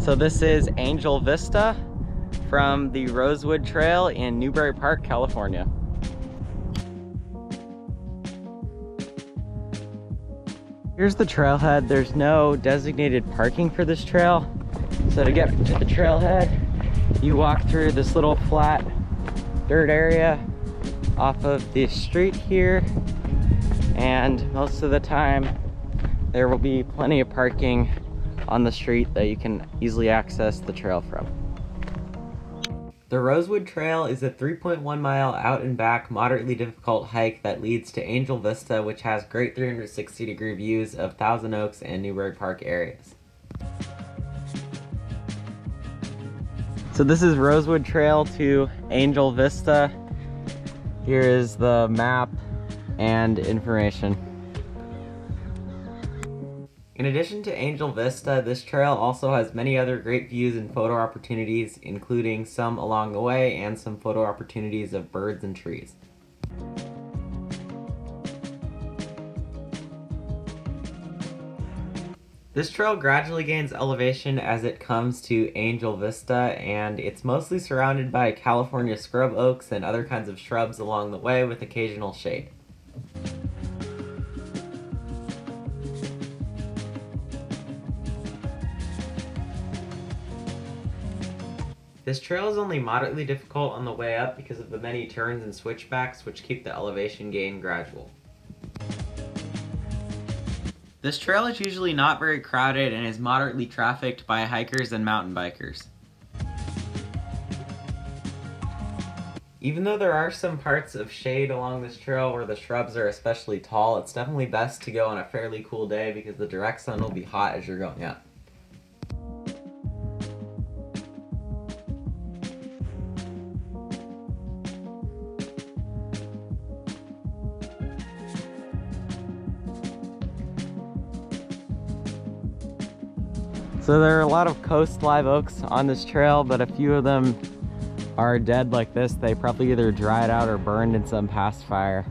So this is Angel Vista from the Rosewood Trail in Newbury Park, California. Here's the trailhead. There's no designated parking for this trail. So to get to the trailhead, you walk through this little flat dirt area off of the street here. And most of the time, there will be plenty of parking on the street that you can easily access the trail from. The Rosewood Trail is a 3.1 mile out and back, moderately difficult hike that leads to Angel Vista, which has great 360-degree views of Thousand Oaks and Newbury Park areas. So this is Rosewood Trail to Angel Vista. Here is the map and information. In addition to Angel Vista, this trail also has many other great views and photo opportunities, including some along the way and some photo opportunities of birds and trees. This trail gradually gains elevation as it comes to Angel Vista, and it's mostly surrounded by California scrub oaks and other kinds of shrubs along the way with occasional shade. This trail is only moderately difficult on the way up because of the many turns and switchbacks, which keep the elevation gain gradual. This trail is usually not very crowded and is moderately trafficked by hikers and mountain bikers. Even though there are some parts of shade along this trail where the shrubs are especially tall, it's definitely best to go on a fairly cool day because the direct sun will be hot as you're going up. So there are a lot of coast live oaks on this trail, but a few of them are dead like this. They probably either dried out or burned in some past fire.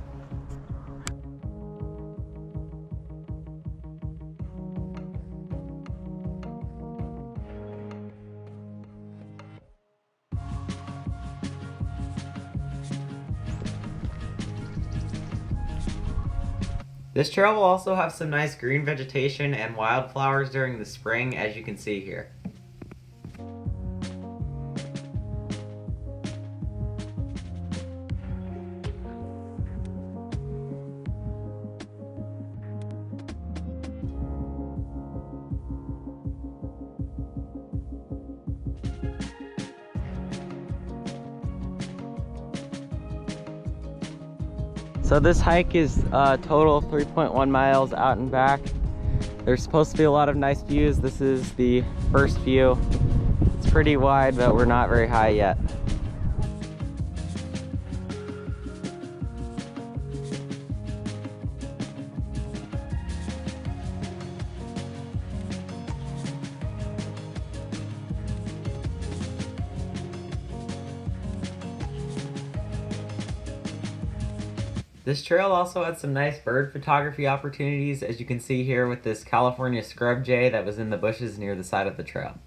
This trail will also have some nice green vegetation and wildflowers during the spring, as you can see here. So this hike is a total of 3.1 miles out and back. There's supposed to be a lot of nice views. This is the first view. It's pretty wide, but we're not very high yet. This trail also had some nice bird photography opportunities, as you can see here with this California scrub jay that was in the bushes near the side of the trail.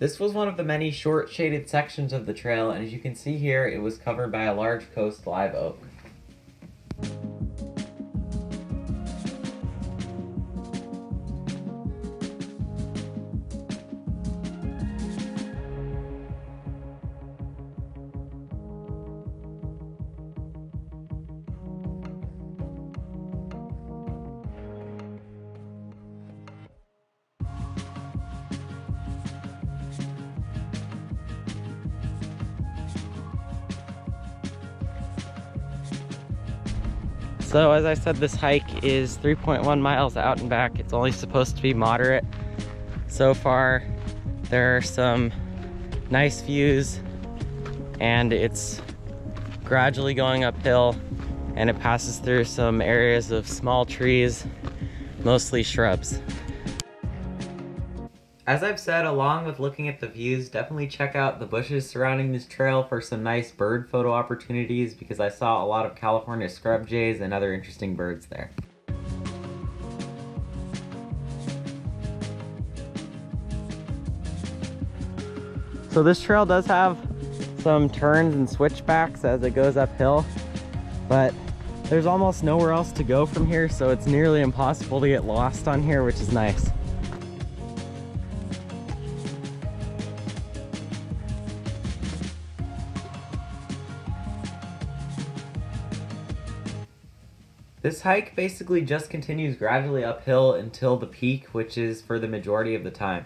This was one of the many short shaded sections of the trail, and as you can see here, it was covered by a large coast live oak. So as I said, this hike is 3.1 miles out and back. It's only supposed to be moderate. So far, there are some nice views, and it's gradually going uphill, and it passes through some areas of small trees, mostly shrubs. As I've said, along with looking at the views, definitely check out the bushes surrounding this trail for some nice bird photo opportunities, because I saw a lot of California scrub jays and other interesting birds there. So this trail does have some turns and switchbacks as it goes uphill, but there's almost nowhere else to go from here, so it's nearly impossible to get lost on here, which is nice. This hike basically just continues gradually uphill until the peak, which is for the majority of the time.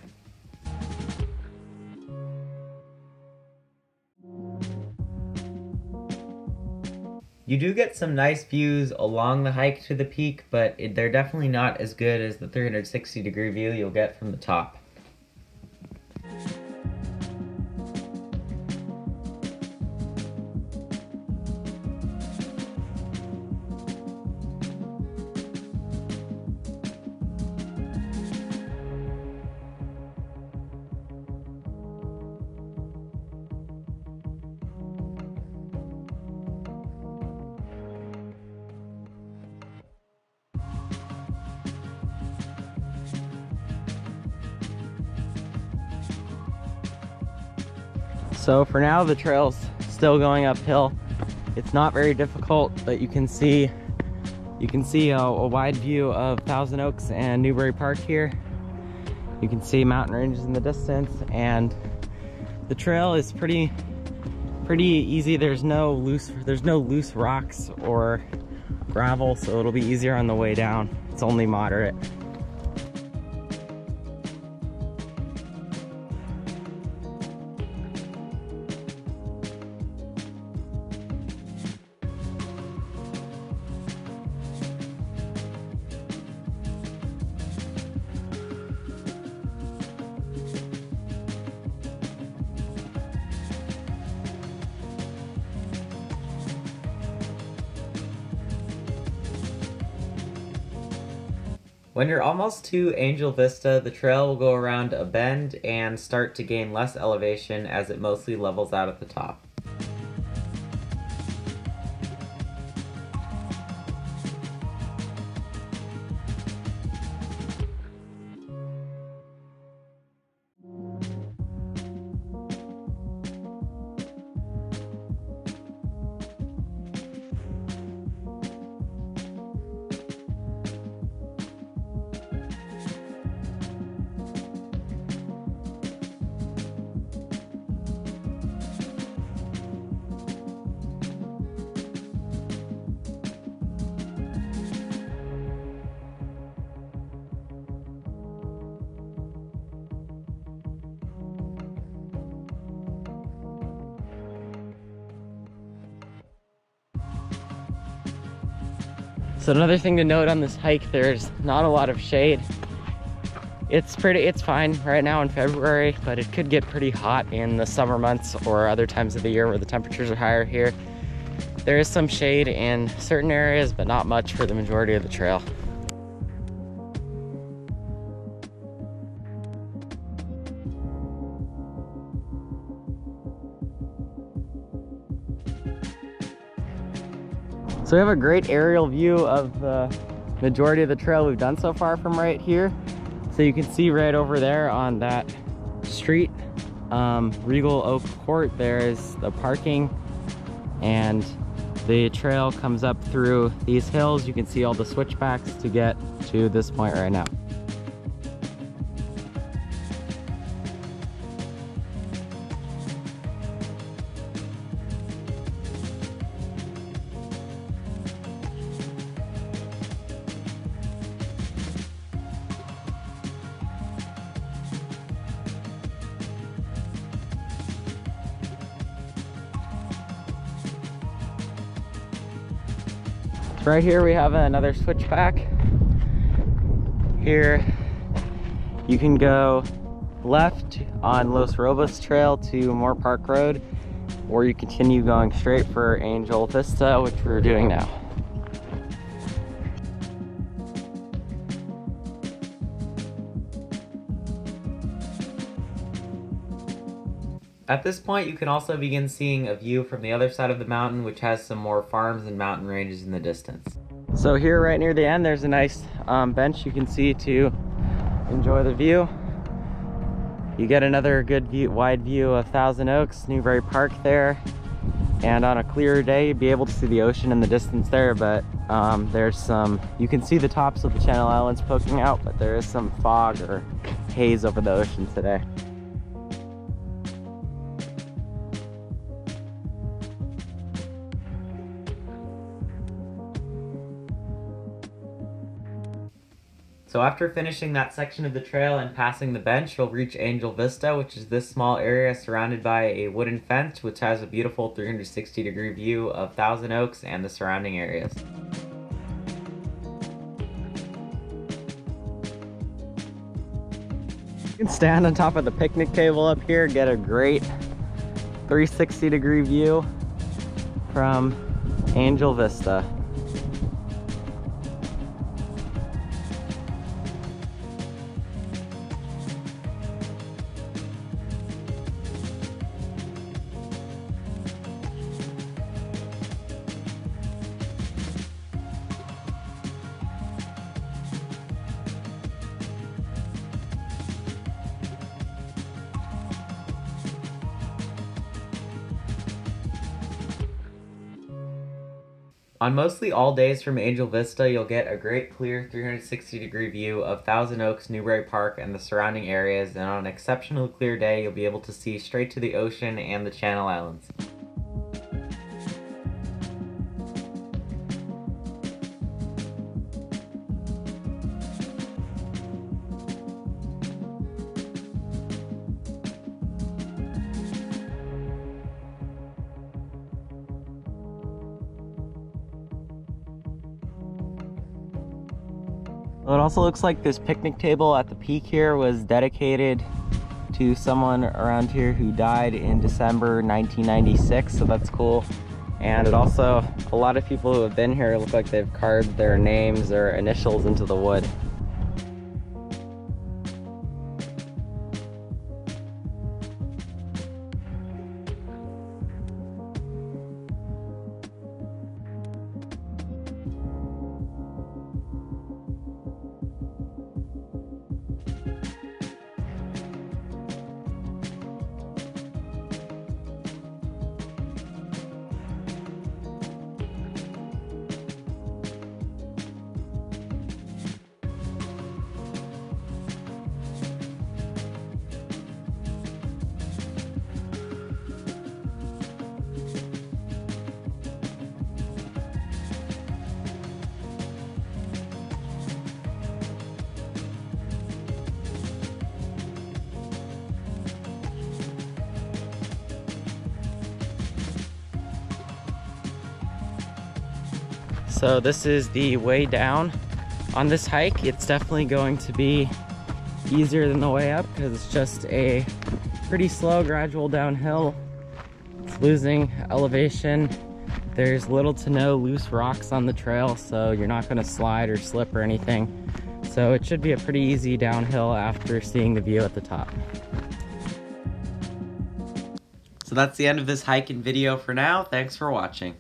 You do get some nice views along the hike to the peak, but they're definitely not as good as the 360-degree view you'll get from the top. So for now, the trail's still going uphill. It's not very difficult, but you can see a wide view of Thousand Oaks and Newbury Park here. You can see mountain ranges in the distance, and the trail is pretty easy. There's no loose rocks or gravel, so it'll be easier on the way down. It's only moderate. When you're almost to Angel Vista, the trail will go around a bend and start to gain less elevation as it mostly levels out at the top. So another thing to note on this hike, there's not a lot of shade. It's fine right now in February, but it could get pretty hot in the summer months or other times of the year where the temperatures are higher here. There is some shade in certain areas, but not much for the majority of the trail. So we have a great aerial view of the majority of the trail we've done so far from right here. So you can see right over there on that street, Regal Oak Court, there is the parking, and the trail comes up through these hills. You can see all the switchbacks to get to this point right now. Right here we have another switchback. Here you can go left on Los Robos Trail to Moore Park Road, or you continue going straight for Angel Vista, which we're doing now. At this point, you can also begin seeing a view from the other side of the mountain, which has some more farms and mountain ranges in the distance. So here right near the end, there's a nice bench you can see to enjoy the view. You get another good view, wide view of Thousand Oaks, Newbury Park there. And on a clearer day, you'd be able to see the ocean in the distance there, but there's some, you can see the tops of the Channel Islands poking out, but there is some fog or haze over the ocean today. So after finishing that section of the trail and passing the bench, you'll reach Angel Vista, which is this small area surrounded by a wooden fence, which has a beautiful 360-degree view of Thousand Oaks and the surrounding areas. You can stand on top of the picnic table up here, get a great 360-degree view from Angel Vista. On mostly all days from Angel Vista, you'll get a great clear 360-degree view of Thousand Oaks, Newbury Park, and the surrounding areas, and on an exceptionally clear day, you'll be able to see straight to the ocean and the Channel Islands. Well, it also looks like this picnic table at the peak here was dedicated to someone around here who died in December 1996, so that's cool. And it also, a lot of people who have been here look like they've carved their names or initials into the wood. So this is the way down on this hike. It's definitely going to be easier than the way up because it's just a pretty slow, gradual downhill. It's losing elevation. There's little to no loose rocks on the trail, so you're not going to slide or slip or anything. So it should be a pretty easy downhill after seeing the view at the top. So that's the end of this hike and video for now. Thanks for watching.